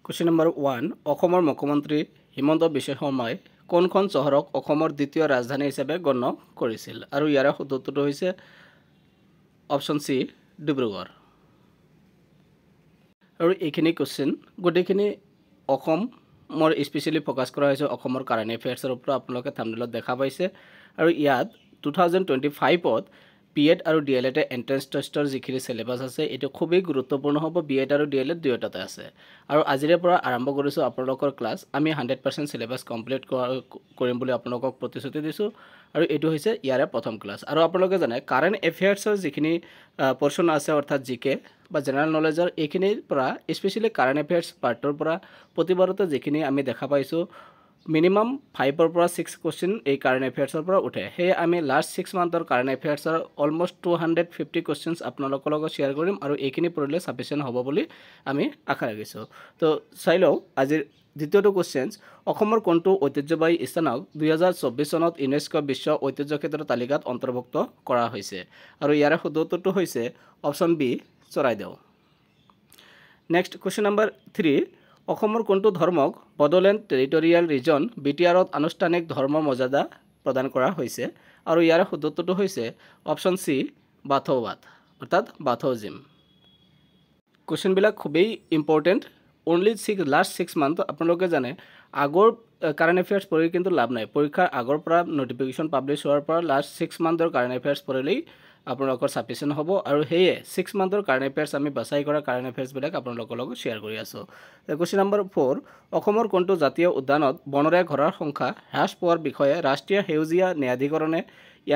Question number 1 অসমৰ মুখ্যমন্ত্ৰী হিমন্ত বিশ্ব শৰ্মাই কোনখন চহৰক অসমৰ দ্বিতীয় ৰাজধানী হিচাপে গণ্য কৰিছিল আৰু ইয়াৰ উত্তৰটো হৈছে অপচন সি ডিব্ৰুগড় আৰু এইখিনি কোশ্চেন গোটেইখিনি অসমৰ স্পেশালি ফোকাস কৰা হৈছে অসমৰ কাৰেণ্ট এফেয়াৰ্ছৰ ওপৰত আপোনালোকে থাম্বনেলত দেখা পাইছে আৰু ইয়াত 2025ত বিএড আৰু ডিএলএড এন্ট্ৰেন্স টেষ্টৰ যিখিনি সিলেবাস আছে এটো খুবই গুৰুত্বপূৰ্ণ হ'ব বিএড আৰু ডিএলএড দুয়োটাতে আছে আৰু আজিৰে পৰা আৰম্ভ কৰিছো আপোনালোকৰ ক্লাছ আমি 100% সিলেবাস কমপ্লিট কৰিম বুলি আপোনালোকক প্ৰতিশ্ৰুতি দিছো আৰু এটো হৈছে ইয়াৰে প্ৰথম ক্লাছ আৰু আপোনালোকে জানে কাৰেণ্ট এফেয়াৰ্ছৰ যিখিনি পৰ্চন আছে অৰ্থাৎ জিকে বা জেনাৰেল নলেজৰ এইখিনিৰ পৰা স্পেশালি কাৰেণ্ট এফেয়াৰ্ছ পাৰ্টৰ পৰা প্ৰতিবাৰতে যিখিনি আমি দেখা পাইছো minimum 5 or 6 question a current affairs or uthe he ami last 6 month or current affairs are almost 250 questions apnalokor logot share korim aru ekini porle sufficient hobo boli ami akha ragiso to sailo ajir দ্বিতীয়টো questions অসমৰ কোনটো ঐতিহ্যবাহী স্থানক 2024 চনত UNESCO বিশ্ব ঐতিহ্য ক্ষেত্ৰৰ তালিকাত অন্তৰ্ভুক্ত কৰা হৈছে আৰু ইয়াৰ উত্তৰটো হৈছে option B Charaideo next question number 3 অসমৰ কোনটো ধৰ্মক বডোলেণ্ড টেৰিটৰিয়েল ৰিজন বিটিআৰত আনুষ্ঠানিক ধৰ্ম মৰ্যাদা প্ৰদান কৰা হৈছে আৰু ইয়াৰ উত্তৰটো হৈছে অপচন সি বাথৌবাদ অৰ্থাৎ বাথৌজিম কোশ্চেন বিলাক খুবই ইম্পৰ্টেন্ট only last 6 month আপোনালোকে জানে আগৰ কাৰেন্ট এফেয়াৰ্স পঢ়ি কিন্তু লাভ নাই পৰীক্ষাৰ আগৰ পৰা নোটিফিকেশন পাবলিশ হোৱাৰ পৰা লাষ্ট 6 মান্থৰ কাৰেন্ট এফেয়াৰ্স পঢ়িলেই আপোনালোকৰ সাফিসিয়েন্ট হ'ব আৰু হেয়ে 6 মান্থৰ কাৰেন্ট এফেয়াৰ্স আমি বাছাই কৰা কাৰেন্ট এফেয়াৰ্স বিলাক আপোনালোকৰ লগত শেয়াৰ কৰি আছো কোশ্চেন নম্বৰ 4 অসমৰ কোনটো জাতীয় উদ্যানত বনৰীয়া ঘৰৰ সংখ্যা হ্ৰাস পোৱাৰ বিষয়ে ৰাষ্ট্ৰীয় সেউজীয়া ন্যায়াধিকৰণে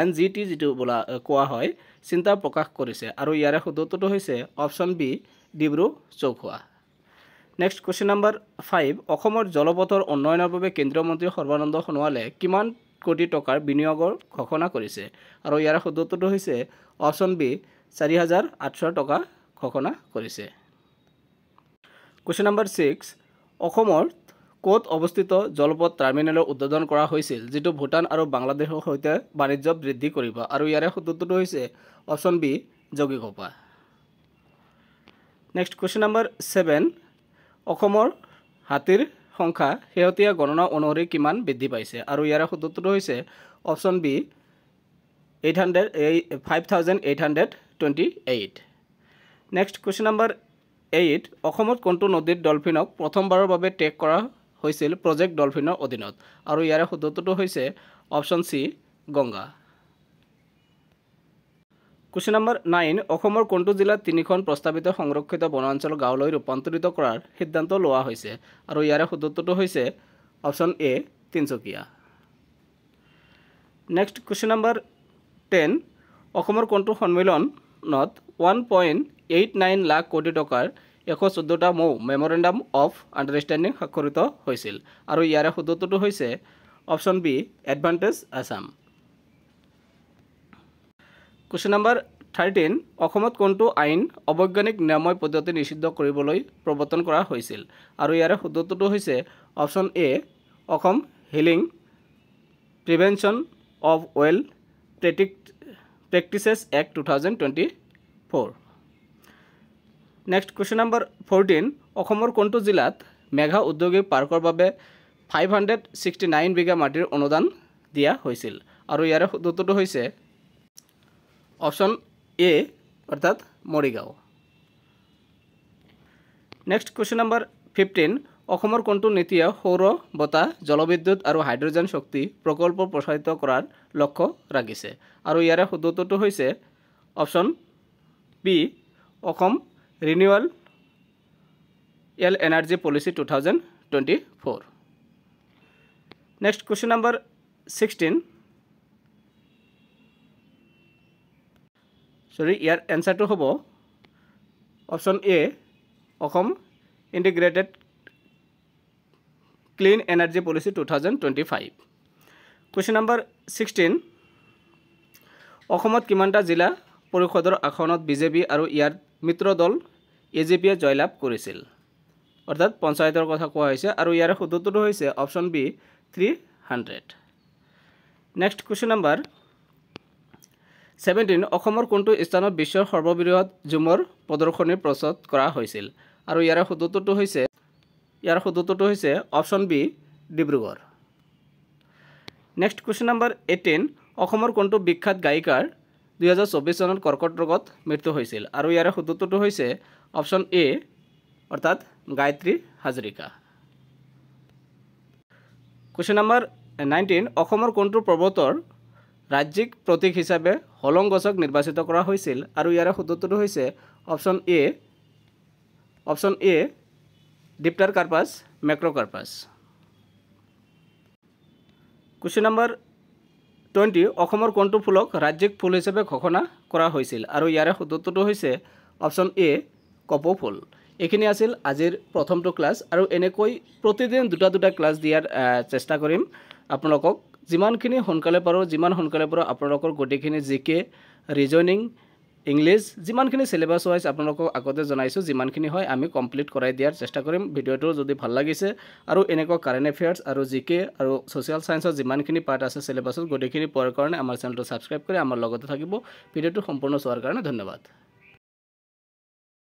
এনজিটি যেটো বলা কোৱা হয় চিন্তা প্ৰকাশ কৰিছে আৰু ইয়াৰ উত্তৰটো হৈছে option B Dibru Saikhowa Next question number 5 অসমৰ জলপথৰ উন্নয়নৰ বাবে কেন্দ্ৰীয় মন্ত্ৰী সৰ্বানন্দ সোণোৱালে কিমান কোটি টকাৰ বিনিয়োগৰ ঘোষণা কৰিছে আৰু ইয়াৰ উত্তৰটো হৈছে অপচন বি 4800 টকা ঘোষণা কৰিছে Question number 6 অসমৰ কোত অৱস্থিত জলপথ টাৰ্মিনেলৰ উদ্বোধন কৰা হৈছিল যেটো ভুটান আৰু বাংলাদেশৰ সৈতে বাণিজ্য বৃদ্ধি কৰিব আৰু ইয়াৰ উত্তৰটো হৈছে option B Jogighopa Next question number 7 অসমৰ হাতীৰ সংখ্যা হেয়তিয়া গণনা অনুসৰি কিমান বৃদ্ধি পাইছে আৰু ইয়াৰ উত্তৰটো হৈছে option B 5828 next question number 8 অসমত কোনটো নদীৰ ডলফিনক প্ৰথমবাৰৰ বাবে টেগ কৰা হৈছিল প্ৰজেক্ট ডলফিনৰ অধীনত আৰু ইয়াৰ উত্তৰটো হৈছে option C Ganga Question number 9 অসমৰ কোনটো জিলাত তিনিখন প্ৰস্তাৱিত সংৰক্ষিত বনাঞ্চল গাঁৱলৈ ৰূপান্তৰিত কৰাৰ সিদ্ধান্ত লোৱা হৈছে আৰু ইয়াৰ উত্তৰটো হৈছে অপচন এ তিনচুকীয়া নেক্সট কোশ্চেন নম্বৰ 10 অসমৰ কোনটো সন্মিলনত 1.89 লাখ কোটি টকাৰ 114টা মেমোৰেন্ডাম অফ আন্ডাৰষ্টেণ্ডিং স্বাক্ষৰিত হৈছিল আৰু ইয়াৰ উত্তৰটো হৈছে option B advantage Assam Question number 13 অসমত কোনটো আইন অবৈজ্ঞানিক নিয়ময় পদ্ধতি নিষিদ্ধ কৰিবলৈ প্ৰৱৰ্তন কৰা হৈছিল আৰু ইয়াৰ উত্তৰটো হৈছে option A Assam healing prevention of evil practices act 2024 next question number 14 অসমৰ কোনটো জিলাত মেঘা উদ্যোগিক পাৰ্কৰ বাবে 569 বিঘা মাটিৰ অনুদান দিয়া হৈছিল আৰু ইয়াৰ উত্তৰটো হৈছে অপচন এ অৰ্থাৎ মৰিগাঁও নেক্সট কোশ্চেন নম্বৰ 15 অসমৰ কোনটো নীতিয়ে সৌৰ বতাহ জলবিদ্যুৎ আৰু হাইড্ৰজেন শক্তি প্ৰকল্প প্ৰসাৰিত কৰাৰ লক্ষ্য ৰাখিছে আৰু ইয়াৰ উত্তৰটো হৈছে option B Assam renewable energy policy 2024 next question number 16 Sorry, your answer to hobo option A Okhom Integrated Clean Energy Policy 2025 Question number 16 Okhomot kimanta jila পৰিষদৰ আসনত বিজেপি আৰু ইয়াৰ মিত্ৰ দল এজেপিয়ে জয়লাভ কৰিছিল অৰ্থাৎ পঞ্চায়তৰ কথা কোৱা হৈছে আৰু ইয়াৰ উত্তৰটো হৈছে option B 300 next question number 17 অসমৰ কোনটো স্থানত বিশ্বৰ সৰ্ববৃহৎ জুমৰ প্ৰদৰ্শনী প্ৰস্তুত কৰা হৈছিল আৰু ইয়াৰ উত্তৰটো হৈছে ইয়াৰ শুদ্ধটো হৈছে option B Dibrugarh. Next question number 18 অসমৰ কোনটো বিখ্যাত গায়িকাৰ 2024 চনত কৰ্কট ৰোগত মৃত্যু হৈছিল আৰু ইয়াৰ শুদ্ধটো হৈছে অপশ্যন এ অৰ্থাৎ গায়ত্ৰী হাজৰিকা। কুৱেশ্যন নম্বৰ 19 অসমৰ কোনটো পৰ্বতৰ ৰাজ্যিক প্ৰতীক হিচাপে হলং গছক নিৰ্বাচিত কৰা হৈছিল আৰু ইয়াৰ শুদ্ধটো হৈছে অপশ্যন এ ডিপ্টাৰকাৰ্পাছ মেক্ৰ'কাৰ্পাছ। কুৱেশ্যন নম্বৰ 20 অসমৰ কোনটো ফুলক ৰাজ্যিক ফুল হিচাপে ঘোষণা কৰা হৈছিল আৰু ইয়াৰ শুদ্ধটো হৈছে অপশ্যন এ কপৌ ফুল। এইখিনি আছিল আজিৰ প্ৰথমটো ক্লাছ আৰু এনেকৈ প্ৰতিদিন দুটা ক্লাছ দিয়াৰ চেষ্টা কৰিম আপোনালোকক। যিমান সোনকালে পাৰোঁ আপোনালোকৰ গোটেইখিনি জিকে ৰিজনিং ইংলিছ যিমানখিনি সিলেবাস ওয়াইজ আপোনালোকক আগতে জনাইছো যিমানখিনি হয় আমি কমপ্লিট কৰাই দিয়াৰ চেষ্টা কৰিম। ভিডিওটো যদি ভাল লাগিছে আৰু এনেকুৱা কাৰেণ্ট এফেয়াৰ্স আৰু জিকে আৰু সোশ্যাল সায়েন্সৰ যিমানখিনি পাৰ্ট আছে সিলেবাসত গোটেইখিনি পোৱাৰ কাৰণে আমাৰ চেনেলটো সাবস্ক্ৰাইব কৰি আমাৰ লগতে থাকিব। ভিডিওটো সম্পূৰ্ণ চোৱাৰ কাৰণে ধন্যবাদ।